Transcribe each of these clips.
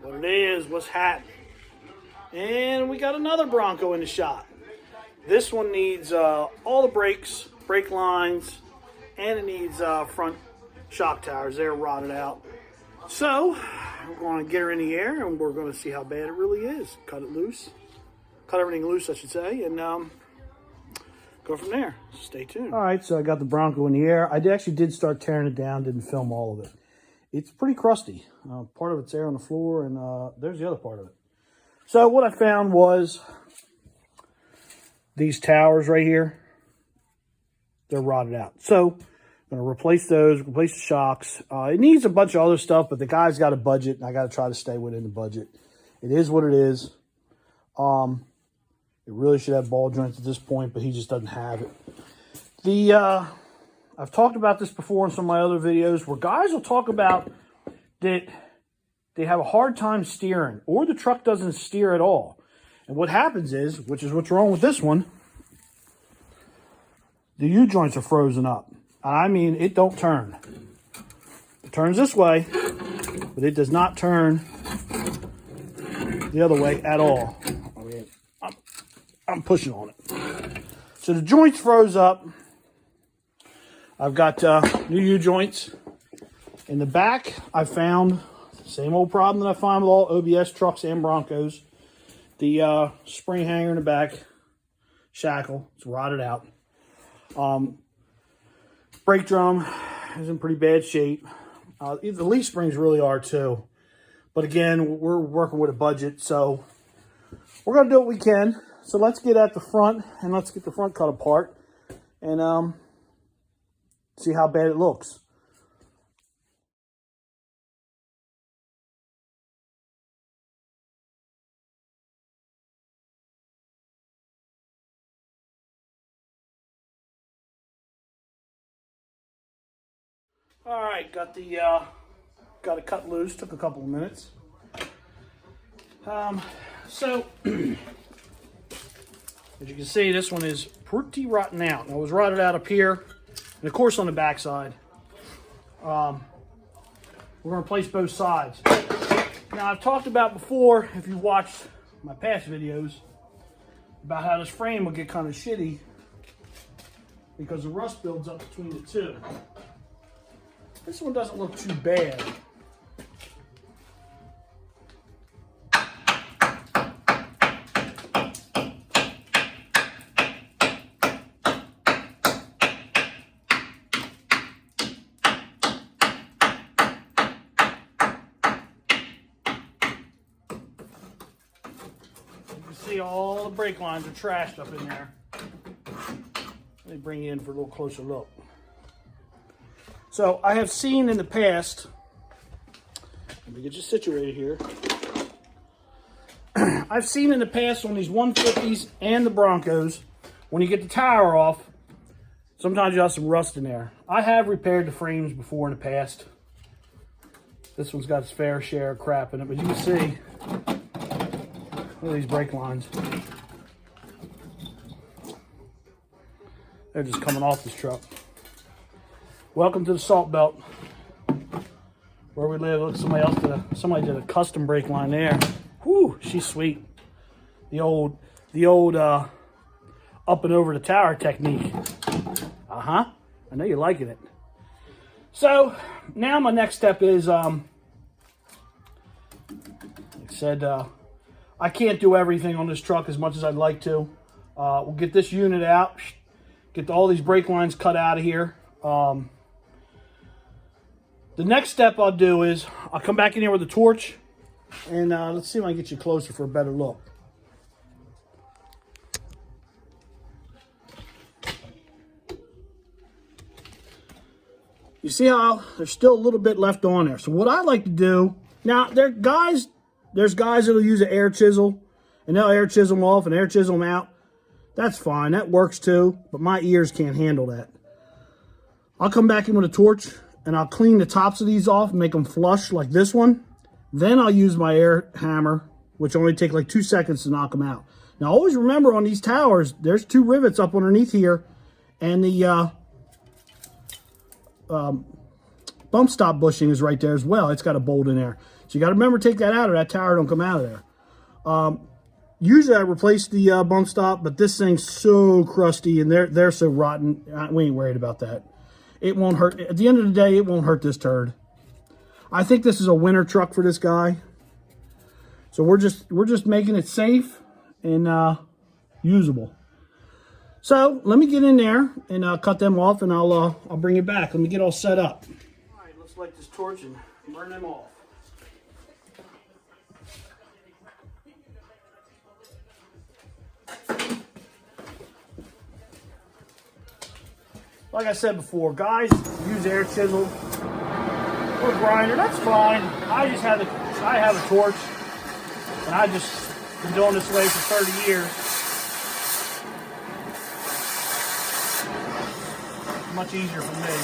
what it is, what's happening. And we got another Bronco in the shop. This one needs all the brakes, brake lines, and it needs front shock towers. They're rotted out. So we're going to get her in the air and we're going to see how bad it really is. Cut it loose. Cut everything loose, I should say, and go from there. Stay tuned. All right, so I got the Bronco in the air. I actually did start tearing it down, didn't film all of it. It's pretty crusty. Part of it's there on the floor, and there's the other part of it. So what I found was these towers right here, they're rotted out. So I'm going to replace those, replace the shocks. It needs a bunch of other stuff, but the guy's got a budget, and I got to try to stay within the budget. It is what it is. It really should have ball joints at this point, but he just doesn't have it. I've talked about this before in some of my other videos where guys will talk about that they have a hard time steering or the truck doesn't steer at all. And what happens is, which is what's wrong with this one, the U-joints are frozen up. I mean, it don't turn. It turns this way, but it does not turn the other way at all. I mean, I'm pushing on it. So the joints froze up. I've got new U-joints. In the back, I found the same old problem that I find with all OBS trucks and Broncos. The spring hanger in the back, shackle, it's rotted out. Brake drum is in pretty bad shape. The leaf springs really are too. But again, we're working with a budget, so we're going to do what we can. So let's get at the front, and let's get the front cut apart, and see how bad it looks. All right, got it cut loose. Took a couple of minutes. So as you can see, this one is pretty rotten out. Now, it was rotted out up here, and of course on the back side. We're going to replace both sides. Now, I've talked about before, if you've watched my past videos, about how this frame will get kind of shitty because the rust builds up between the two. This one doesn't look too bad. See, all the brake lines are trashed up in there. Let me bring you in for a little closer look. So I have seen in the past, let me get you situated here. I've seen in the past on these 150s and the Broncos, when you get the tower off, sometimes you have some rust in there. I have repaired the frames before in the past. This one's got its fair share of crap in it, but you can see, look at these brake lines. They're just coming off this truck. Welcome to the Salt Belt, where we live. Look, somebody did a custom brake line there. Whew, she's sweet. The old up and over the tower technique. I know you're liking it. So now my next step is, like I said, I can't do everything on this truck as much as I'd like to. We'll get this unit out, get all these brake lines cut out of here. The next step I'll do is I'll come back in here with a torch, and let's see if I can get you closer for a better look. You see how there's still a little bit left on there. So what I like to do, now there's guys that'll use an air chisel, and they'll air chisel them off and air chisel them out. That's fine, that works too, but my ears can't handle that. I'll come back in with a torch, and I'll clean the tops of these off and make them flush like this one. Then I'll use my air hammer, which only take like 2 seconds to knock them out. Now always remember, on these towers, there's 2 rivets up underneath here, and the bump stop bushing is right there as well. It's got a bolt in there. So you got to remember to take that out, or that tower don't come out of there. Usually I replace the bump stop, but this thing's so crusty and they're so rotten. We ain't worried about that. It won't hurt. At the end of the day, it won't hurt this turd. I think this is a winter truck for this guy. So we're just making it safe and usable. So let me get in there and cut them off, and I'll bring it back. Let me get all set up. All right, let's light this torch and burn them off. Like I said before, guys use air chisel or grinder. That's fine. I have a torch, and I just been doing this way for 30 years. Much easier for me.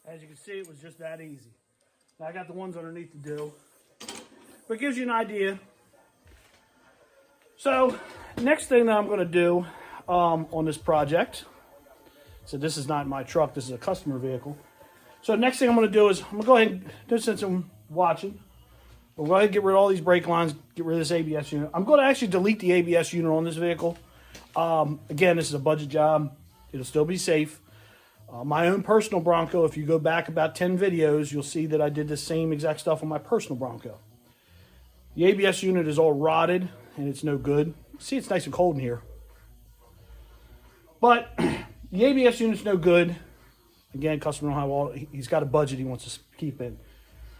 As you can see, it was just that easy. Now I got the ones underneath to do, but it gives you an idea. So next thing that I'm going to do on this project, so this is not my truck, this is a customer vehicle. So next thing I'm going to do is, I'm going to go ahead and, since I'm watching, we'll go ahead and get rid of all these brake lines, get rid of this ABS unit. I'm going to actually delete the ABS unit on this vehicle. Again, this is a budget job. It'll still be safe. My own personal Bronco, if you go back about 10 videos, you'll see that I did the same exact stuff on my personal Bronco. The ABS unit is all rotted, and it's no good. See, it's nice and cold in here. But the ABS unit's no good. Again, customer don't have all, he's got a budget he wants to keep in.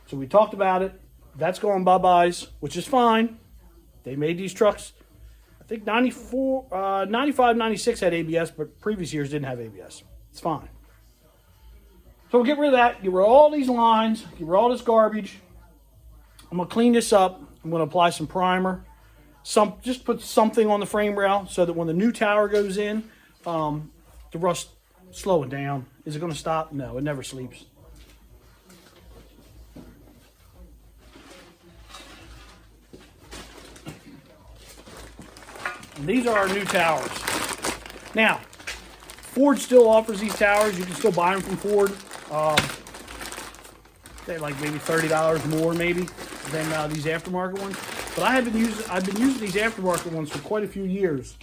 So we talked about it. That's going bye-byes, which is fine. They made these trucks, I think 94, 95, 96 had ABS, but previous years didn't have ABS. It's fine. So we'll get rid of that, get rid of all these lines, get rid of all this garbage. I'm going to clean this up. I'm going to apply some primer. Just put something on the frame rail so that when the new tower goes in, the rust slow it down. Is it going to stop? No, it never sleeps. And these are our new towers. Now, Ford still offers these towers. You can still buy them from Ford. They're like maybe $30 more maybe than these aftermarket ones. But I've been using these aftermarket ones for quite a few years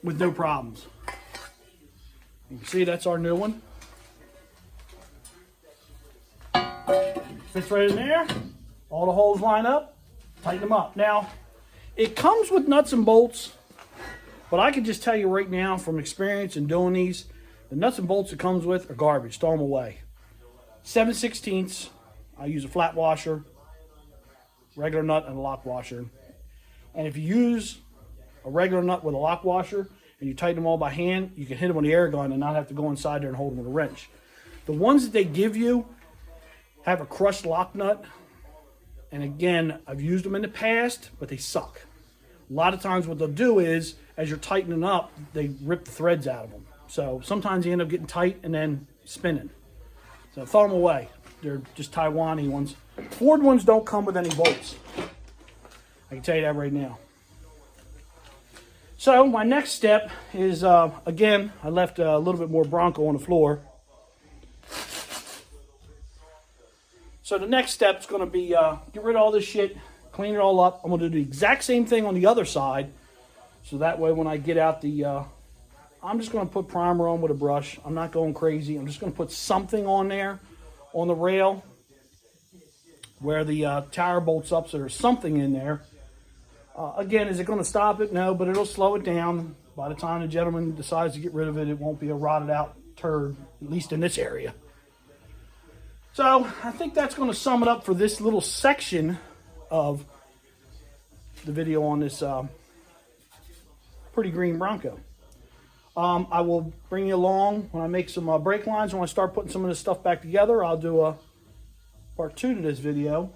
with no problems. You can see that's our new one. Fits right in there. All the holes line up. Tighten them up. Now, it comes with nuts and bolts. But I can just tell you right now from experience in doing these, the nuts and bolts it comes with are garbage. Throw them away. 7/16. I use a flat washer, regular nut, and a lock washer. And if you use a regular nut with a lock washer and you tighten them all by hand, you can hit them on the air gun and not have to go inside there and hold them with a wrench. The ones that they give you have a crushed lock nut. And again, I've used them in the past, but they suck. A lot of times what they'll do is, as you're tightening up, they rip the threads out of them. So sometimes you end up getting tight and then spinning. So throw them away. They're just Taiwanese ones. Ford ones don't come with any bolts. I can tell you that right now. So my next step is, again, I left a little bit more Bronco on the floor. So the next step is going to be get rid of all this shit, clean it all up. I'm going to do the exact same thing on the other side. So that way when I get out the, I'm just going to put primer on with a brush. I'm not going crazy. I'm just going to put something on there on the rail where the tower bolts up, so there's something in there. Again, is it going to stop it? No, but it'll slow it down. by the time the gentleman decides to get rid of it, it won't be a rotted out turd, at least in this area. So I think that's going to sum it up for this little section of the video on this pretty green Bronco. I will bring you along when I make some brake lines. When I start putting some of this stuff back together, I'll do a part 2 to this video.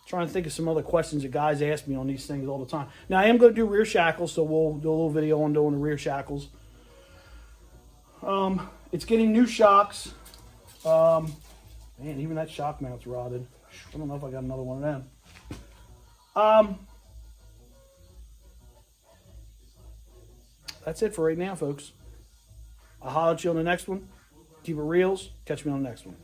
Trying to think of some other questions that guys ask me on these things all the time. Now, I am going to do rear shackles, so we'll do a little video on doing the rear shackles. It's getting new shocks. Man, even that shock mount's rotted. I don't know if I got another one of them. That's it for right now, folks. I'll holler at you on the next one. Keep it reals. Catch me on the next one.